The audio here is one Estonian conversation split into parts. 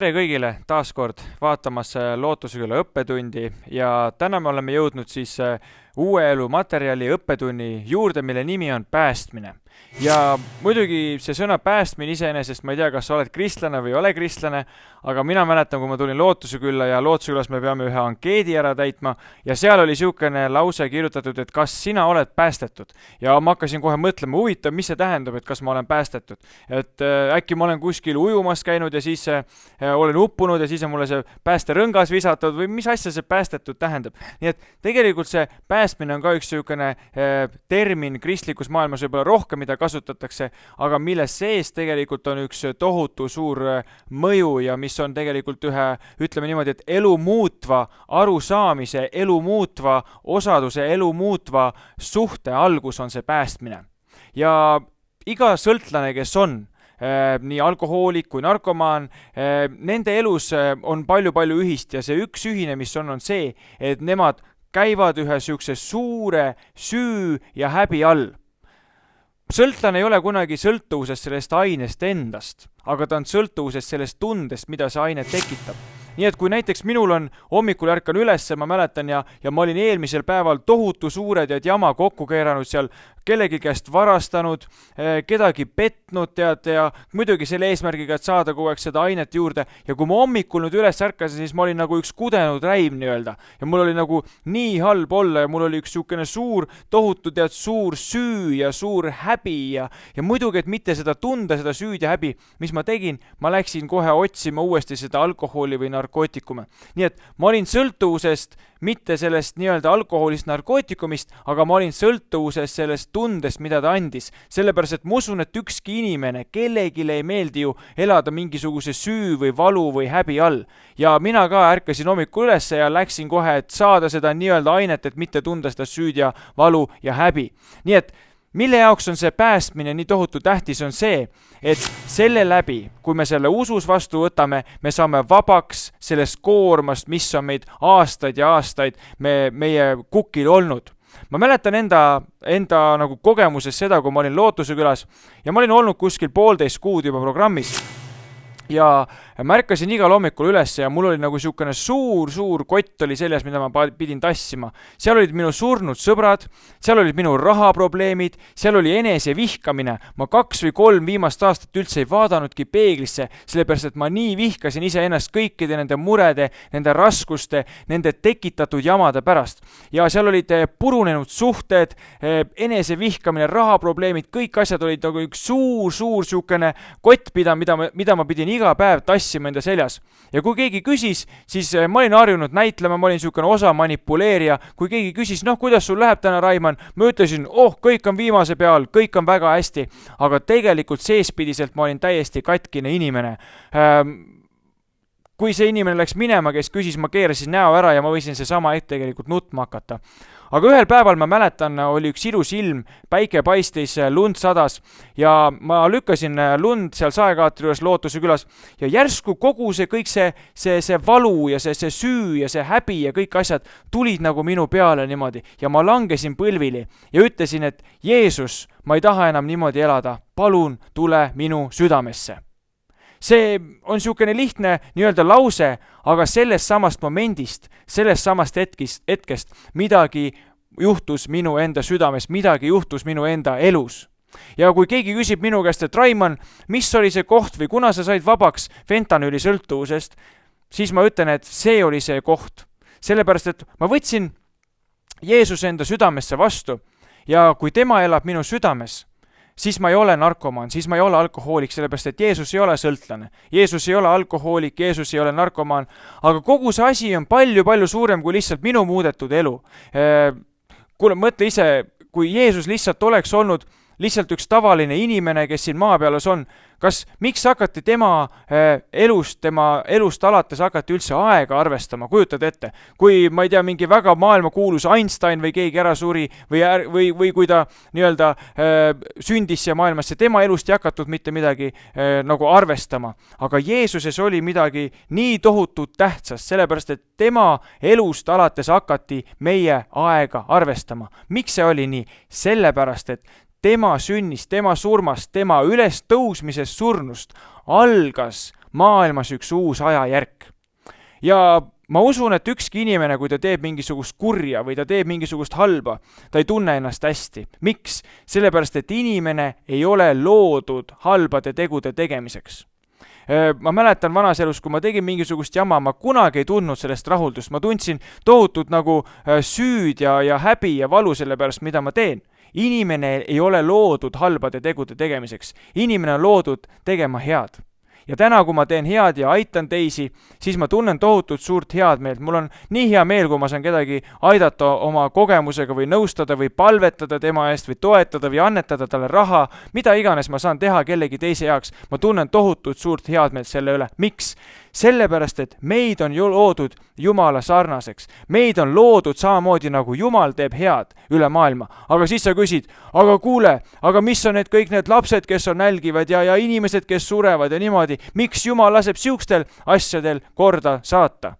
Tere kõigile taas kord vaatamas Lootuseküla õppetundi ja täna me oleme jõudnud siis uue elu materjali õppetunni juurde, mille nimi on päästmine. Ja muidugi see sõna päästmine iseenesest, ma ei tea, kas sa oled kristlane või ei ole kristlane, aga mina mäletan, kui ma tulin Lootusekülla ja Lootusekülas me peame ühe ankeedi ära täitma ja seal oli niisugune lause kirjutatud, et kas sina oled päästetud. Ja ma hakkasin kohe mõtlema, huvitav, mis see tähendab, et kas ma olen päästetud. Et äkki ma olen kuskil ujumas käinud ja siis olen uppunud ja siis on mulle see päästerõngas visatud või mis asja see päästetud tähendab. Nii et tegelikult see päästmine on ka üks niisugune termin kristlikus maailmas võib-olla rohkem, mida kasutatakse, aga mille sees tegelikult on üks tohutu suur mõju ja mis on tegelikult ühe, ütleme niimoodi, et elu muutva arusaamise, elu muutva osaduse, elu muutva suhte algus on see päästmine. Ja iga sõltlane, kes on, nii alkohoolik kui narkomaan, nende elus on palju ühist ja see üks ühine, mis on see, et nemad käivad ühe niisuguse suure süü ja häbi all. Sõltlane ei ole kunagi sõltuvuses sellest ainest endast, aga ta on sõltuvuses sellest tundest, mida see aine tekitab. Nii et kui näiteks minul on hommikul ärkan üles, ma mäletan ja ma olin eelmisel päeval tohutu suured ja jama kokku keeranud seal, kellegi käest varastanud, kedagi petnud, tead, ja muidugi selle eesmärgiga, et saada kogu aeg seda ainet juurde. Ja kui ma hommikul nüüd üles ärkasin, siis ma olin nagu üks kudenud räim nii-öelda. Ja mul oli nagu nii halb olla ja mul oli üks niisugune suur, tohutu, tead, suur süü ja suur häbi ja muidugi, et mitte seda tunda, seda süüd ja häbi, mis ma tegin, ma läksin kohe otsima uuesti seda alkoholi või narkootikume. Nii et ma olin sõltuvusest, mitte sellest nii-öelda alkoholist narkootikumist, aga ma olin sõltuvuses sellest tundest, mida ta andis. Sellepärast, et ma usun, et ükski inimene, kellegile ei meeldi ju elada mingisuguse süü või valu või häbi all. Ja mina ka ärkasin hommikul üles ja läksin kohe, et saada seda nii-öelda ainet, et mitte tunda seda süüd ja valu ja häbi. Nii et mille jaoks on see päästmine nii tohutu tähtis on see, et selle läbi, kui me selle usus vastu võtame, me saame vabaks sellest koormast, mis on meid aastaid ja aastaid meie kukil olnud. Ma mäletan enda nagu kogemuses seda, kui ma olin Lootusekülas ja ma olin olnud kuskil 1,5 kuud juba programmis. Ja ma ärkasin igal hommikul üles ja mul oli nagu niisugune suur kott oli seljas, mida ma pidin tassima. Seal olid minu surnud sõbrad, seal olid minu rahaprobleemid, seal oli enese vihkamine. Ma 2 või 3 viimast aastat üldse ei vaadanudki peeglisse, sellepärast et ma nii vihkasin iseennast kõikide nende murede, nende raskuste, nende tekitatud jamade pärast. Ja seal olid purunenud suhted, enese vihkamine, rahaprobleemid, kõik asjad olid nagu üks suur niisugune kottpida, mida ma pidin iga päev tassima enda seljas. Ja kui keegi küsis, siis ma olin harjunud näitlema, ma olin niisugune osa manipuleerija. Kui keegi küsis, kuidas sul läheb täna, Raimann, ma ütlesin, kõik on viimase peal, kõik on väga hästi, aga tegelikult seespidiselt ma olin täiesti katkine inimene. Kui see inimene läks minema, kes küsis, ma keerasin näo ära ja ma võisin seesama hetk tegelikult nutma hakata. Aga ühel päeval ma mäletan, oli üks ilus ilm, päike paistis, lund sadas ja ma lükkasin lund seal saekaatri juures Lootusekülas ja järsku kogu kõik see valu ja see süü ja see häbi ja kõik asjad tulid nagu minu peale niimoodi ja ma langesin põlvili ja ütlesin, et Jeesus, ma ei taha enam niimoodi elada, palun tule minu südamesse. See on niisugune lihtne nii-öelda lause, aga sellest samast momendist, sellest samast hetkest midagi juhtus minu enda südames, midagi juhtus minu enda elus. Ja kui keegi küsib minu käest, et Raimann, mis oli see koht või kuna sa said vabaks fentanüüli sõltuvusest, siis ma ütlen, et see oli see koht. Sellepärast, et ma võtsin Jeesuse enda südamesse vastu ja kui tema elab minu südames, siis ma ei ole narkomaan, siis ma ei ole alkohoolik, sellepärast, et Jeesus ei ole sõltlane. Jeesus ei ole alkohoolik, Jeesus ei ole narkomaan, aga kogu see asi on palju suurem kui lihtsalt minu muudetud elu. Kuule, mõtle ise, kui Jeesus lihtsalt oleks olnud lihtsalt üks tavaline inimene, kes siin maa peal on, miks hakati tema elust alates hakati üldse aega arvestama, kujutad ette, kui ma ei tea, mingi väga maailmakuulus Einstein või keegi ära suri või kui ta nii-öelda sündis siia maailmasse, tema elust ei hakatud mitte midagi nagu arvestama, aga Jeesuses oli midagi nii tohutut tähtsast, sellepärast et tema elust alates hakati meie aega arvestama. Miks see oli nii? Sellepärast, et tema sünnist, tema surmast, tema üles tõusmisest surnust algas maailmas üks uus ajajärk. Ja ma usun, et ükski inimene, kui ta teeb mingisugust kurja või ta teeb mingisugust halba, ta ei tunne ennast hästi. Miks? Sellepärast, et inimene ei ole loodud halbade tegude tegemiseks. Ma mäletan vanas elus, kui ma tegin mingisugust jama, ma kunagi ei tundnud sellest rahuldust. Ma tundsin tohutut nagu süüd ja häbi ja valu selle pärast, mida ma teen. Inimene ei ole loodud halbade tegude tegemiseks. Inimene on loodud tegema head. Ja täna, kui ma teen head ja aitan teisi, siis ma tunnen tohutut suurt head meelt. Mul on nii hea meel, kui ma saan kedagi aidata oma kogemusega või nõustada või palvetada tema eest või toetada või annetada talle raha, mida iganes ma saan teha kellegi teise jaoks. Ma tunnen tohutut suurt head meelt selle üle. Miks? Sellepärast, et meid on ju loodud Jumala sarnaseks. Meid on loodud samamoodi, nagu Jumal teeb head üle maailma. Aga siis sa küsid, aga kuule, aga mis on kõik need lapsed, kes on nälgivad ja inimesed, kes surevad ja niimoodi? Miks Jumal laseb siukstel asjadel korda saata?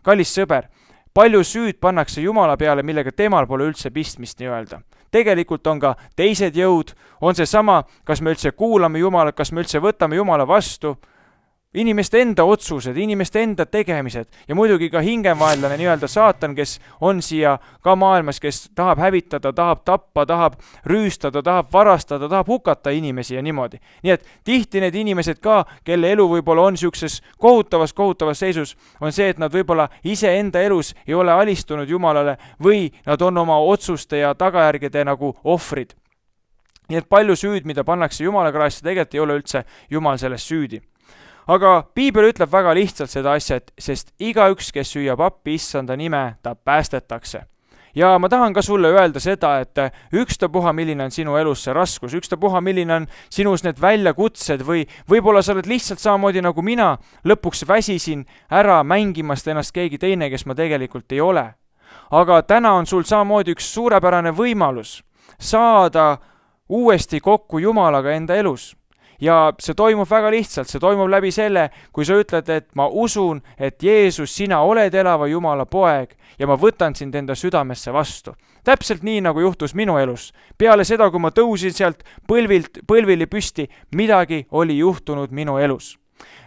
Kallis sõber, palju süüd pannakse Jumala peale, millega temal pole üldse pistmist nii öelda. Tegelikult on ka teised jõud, on see sama, kas me üldse kuulame Jumalat, kas me üldse võtame Jumala vastu, inimeste enda otsused, inimeste enda tegemised ja muidugi ka hingevaenlane nii-öelda saatan, kes on siia ka maailmas, kes tahab hävitada, tahab tappa, tahab rüüstada, tahab varastada, tahab hukata inimesi ja niimoodi. Nii et tihti need inimesed ka, kelle elu võib-olla on siukses kohutavas seisus, on see, et nad võib-olla ise enda elus ei ole alistunud Jumalale või nad on oma otsuste ja tagajärgede nagu ohvrid. Nii et palju süüd, mida pannakse Jumala kraesse, tegelikult ei ole üldse Jumal selles süüdi. Aga Piibel ütleb väga lihtsalt seda asja, et sest igaüks, kes süüab appi issanda nime, ta päästetakse. Ja ma tahan ka sulle öelda seda, et ükstapuha, milline on sinu elus see raskus, ükstapuha, milline on sinus need väljakutsed või võib-olla sa oled lihtsalt samamoodi nagu mina, lõpuks väsisin ära mängimast ennast keegi teine, kes ma tegelikult ei ole. Aga täna on sul samamoodi üks suurepärane võimalus saada uuesti kokku Jumalaga enda elus. Ja see toimub väga lihtsalt, see toimub läbi selle, kui sa ütled, et ma usun, et Jeesus, sina oled elava Jumala poeg ja ma võtan sind enda südamesse vastu. Täpselt nii, nagu juhtus minu elus. Peale seda, kui ma tõusin sealt põlvili püsti, midagi oli juhtunud minu elus.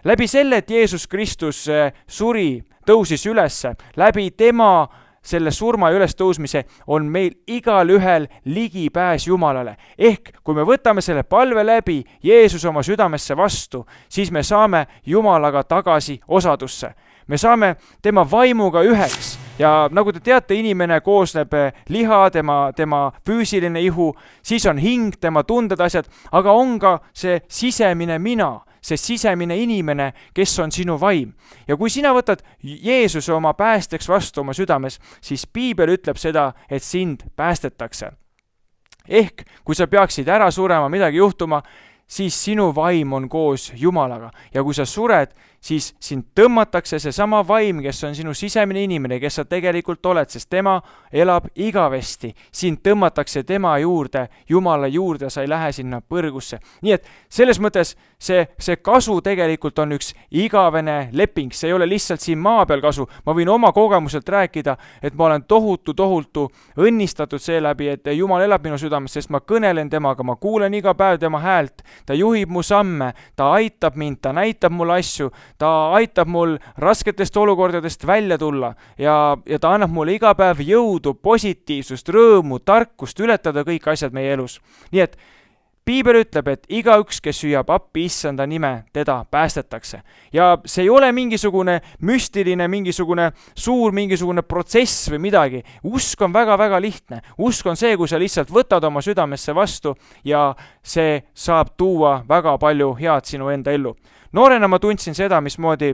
Läbi selle, et Jeesus Kristus suri, tõusis ülesse, läbi tema selle surma ja ülestõusmise on meil igal ühel ligipääs Jumalale. Ehk kui me võtame selle palve läbi Jeesus oma südamesse vastu, siis me saame Jumalaga tagasi osadusse. Me saame tema vaimuga üheks ja nagu te teate, inimene koosneb liha, tema füüsiline ihu, siis on hing, tema tunded asjad, aga on ka see sisemine mina, see sisemine inimene, kes on sinu vaim. Ja kui sina võtad Jeesuse oma päästeks vastu oma südames, siis Piibel ütleb seda, et sind päästetakse. Ehk kui sa peaksid ära surema, midagi juhtuma, siis sinu vaim on koos Jumalaga. Ja kui sa sured, siis sind tõmmatakse see sama vaim, kes on sinu sisemine inimene, kes sa tegelikult oled, sest tema elab igavesti. Sind tõmmatakse tema juurde, Jumala juurde, sa ei lähe sinna põrgusse. Nii et selles mõttes see kasu tegelikult on üks igavene leping, see ei ole lihtsalt siin maa peal kasu. Ma võin oma kogemuselt rääkida, et ma olen tohutu õnnistatud seeläbi, et Jumal elab minu südames, sest ma kõnelen temaga, ma kuulen iga päev tema häält, ta juhib mu samme, ta aitab mind, ta näitab mulle asju, ta aitab mul rasketest olukordadest välja tulla ja ta annab mulle iga päev jõudu, positiivsust, rõõmu, tarkust ületada kõik asjad meie elus. Nii et Piibel ütleb, et igaüks, kes süüab appi issanda nime, teda päästetakse. Ja see ei ole mingisugune müstiline, mingisugune protsess või midagi. Usk on väga lihtne. Usk on see, kui sa lihtsalt võtad oma südamesse vastu ja see saab tuua väga palju head sinu enda ellu. Noorena ma tundsin seda, mismoodi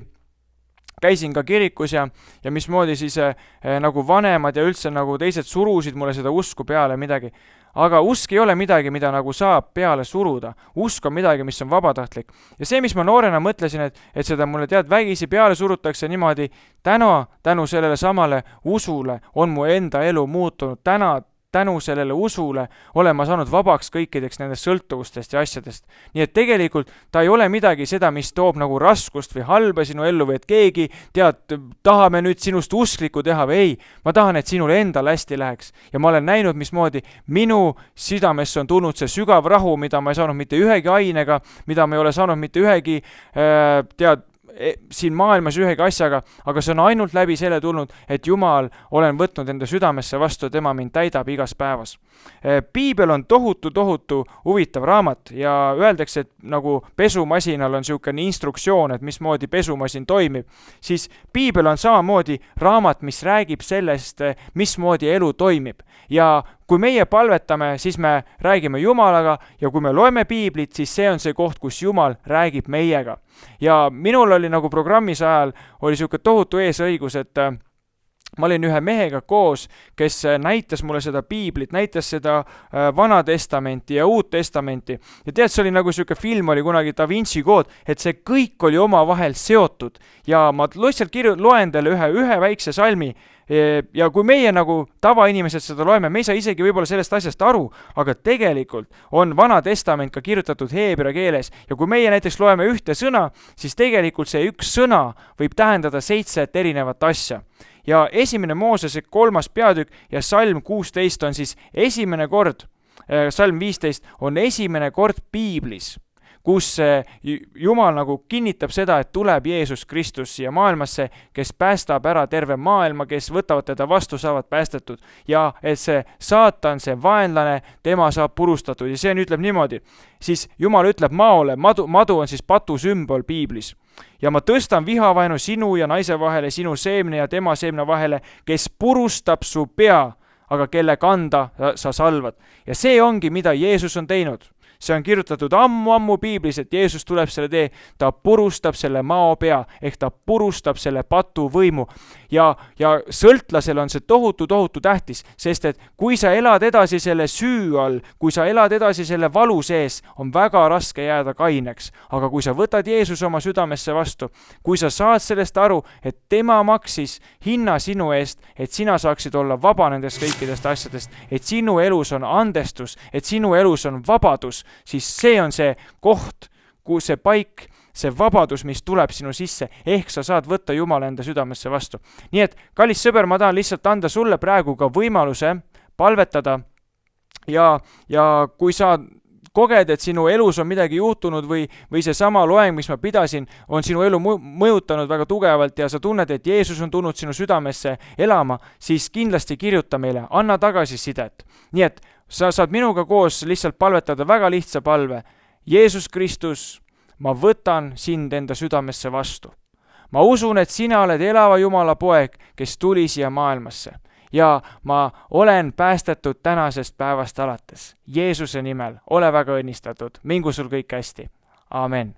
käisin ka kirikus ja mismoodi siis nagu vanemad ja üldse nagu teised surusid mulle seda usku peale midagi. Aga usk ei ole midagi, mida nagu saab peale suruda. Usk on midagi, mis on vabatahtlik. Ja see, mis ma noorena mõtlesin, et seda mulle vägisi peale surutakse niimoodi, tänu sellele samale usule on mu enda elu muutunud. Tänu sellele usule olen ma saanud vabaks kõikideks nendest sõltuvustest ja asjadest. Nii et tegelikult ta ei ole midagi seda, mis toob nagu raskust või halba sinu ellu või et keegi, tahame nüüd sinust usklikku teha või ei. Ma tahan, et sinule endal hästi läheks. Ja ma olen näinud, mismoodi minu südamesse on tulnud see sügav rahu, mida ma ei saanud mitte ühegi ainega, mida ma ei ole saanud mitte ühegi, siin maailmas ühegi asjaga, aga see on ainult läbi selle tulnud, et Jumal olen võtnud enda südamesse vastu, tema mind täidab igas päevas. Piibel on tohutu huvitav raamat ja öeldakse, et nagu pesumasinal on niisugune instruktsioon, et mismoodi pesumasin toimib, siis piibel on samamoodi raamat, mis räägib sellest, mismoodi elu toimib. Ja kui meie palvetame, siis me räägime Jumalaga ja kui me loeme piiblit, siis see on see koht, kus Jumal räägib meiega. Ja minul oli nagu programmis ajal oli niisugune tohutu eesõigus, et ma olin ühe mehega koos, kes näitas mulle seda piiblit, näitas seda Vana Testamenti ja Uut Testamenti. Ja tead, see oli nagu niisugune film oli kunagi Da Vinci kood, et see kõik oli omavahel seotud. Ja ma lihtsalt loen teile ühe väikse salmi. Ja kui meie nagu tavainimesed seda loeme, me ei saa isegi võib-olla sellest asjast aru, aga tegelikult on Vana Testament ka kirjutatud heebrea keeles. Ja kui meie näiteks loeme ühte sõna, siis tegelikult see üks sõna võib tähendada 7 erinevat asja. Ja esimene Moosese 3. peatükk ja salm 16 on siis esimene kord, salm 15 on esimene kord piiblis, kus Jumal nagu kinnitab seda, et tuleb Jeesus Kristus siia maailmasse, kes päästab ära terve maailma, kes võtavad teda vastu, saavad päästetud. Ja et see saatan, see vaenlane, tema saab purustatud. Ja see ütleb niimoodi, siis Jumal ütleb maole, madu on siis patu sümbol piiblis. Ja ma tõstan vihavaenu sinu ja naise vahele, sinu seemne ja tema seemne vahele, kes purustab su pea, aga kelle kanda sa salvad. Ja see ongi, mida Jeesus on teinud. See on kirjutatud ammu piiblis, et Jeesus tuleb selle tee, ta purustab selle mao pea, ehk ta purustab selle patu võimu. Ja sõltlasel on see tohutu tähtis, sest et kui sa elad edasi selle süü all, kui sa elad edasi selle valu sees, on väga raske jääda kaineks. Aga kui sa võtad Jeesus oma südamesse vastu, kui sa saad sellest aru, et tema maksis hinna sinu eest, et sina saaksid olla vaba nendest kõikidest asjadest, et sinu elus on andestus, et sinu elus on vabadus, siis see on see koht, kus see paik, see vabadus, mis tuleb sinu sisse, ehk sa saad võtta Jumala enda südamesse vastu. Nii et, kallis sõber, ma tahan lihtsalt anda sulle praegu ka võimaluse palvetada ja kui sa koged, et sinu elus on midagi juhtunud või see sama loeng, mis ma pidasin, on sinu elu mõjutanud väga tugevalt ja sa tunned, et Jeesus on tulnud sinu südamesse elama, siis kindlasti kirjuta meile, anna tagasisidet. Nii et sa saad minuga koos lihtsalt palvetada väga lihtsa palve. Jeesus Kristus, ma võtan sind enda südamesse vastu. Ma usun, et sina oled elava Jumala poeg, kes tuli siia maailmasse. Ja ma olen päästetud tänasest päevast alates. Jeesuse nimel, ole väga õnnistatud. Mingu sul kõik hästi. Amen.